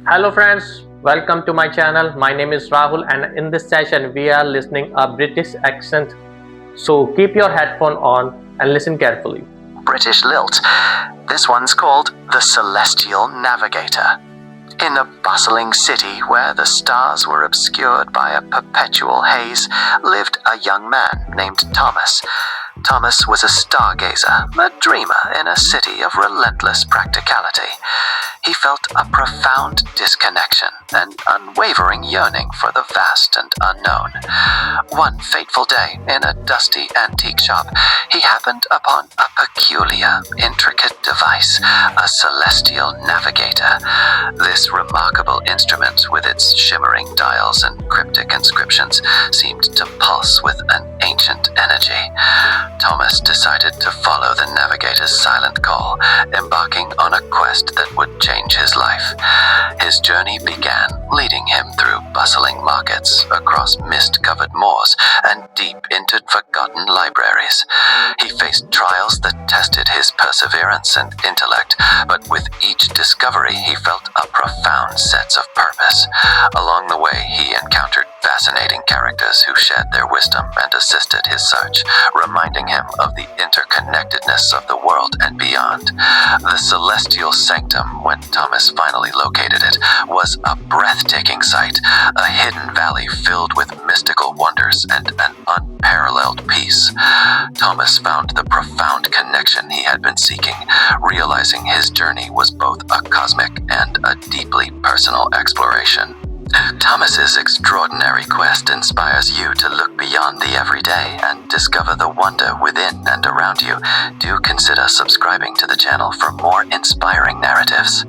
Hello friends, welcome to my channel. My name is Rahul and in this session we are listening a British accent. So keep your headphone on and listen carefully. British lilt. This one's called the Celestial Navigator. In a bustling city where the stars were obscured by a perpetual haze, lived a young man named Thomas. Thomas was a stargazer, a dreamer in a city of relentless practicality. He felt a profound disconnection, an unwavering yearning for the vast and unknown. One fateful day, in a dusty antique shop, he happened upon a peculiar, intricate device, a celestial navigator. This remarkable instrument, with its shimmering dials and cryptic inscriptions, seemed to pulse with an ancient energy. Thomas decided to follow the navigator's silent call, embarking on a quest that would change his life. His journey began, leading him through bustling markets, across mist-covered moors, and deep into forgotten libraries. He faced trials that tested his perseverance and intellect, but with each discovery he felt a profound sense of purpose. Along the way, he encountered fascinating characters who shared their wisdom and assisted his search, reminding him of the interconnectedness of the world and beyond. The Celestial Sanctum, when Thomas finally located it, was a breathtaking sight, a hidden valley filled with mystical wonders and an unparalleled peace. Thomas found the profound connection he had been seeking, realizing his journey was both a cosmic and a deeply personal exploration. Thomas's extraordinary quest inspires you to look beyond the everyday and discover the wonder within and around you. Do consider subscribing to the channel for more inspiring narratives.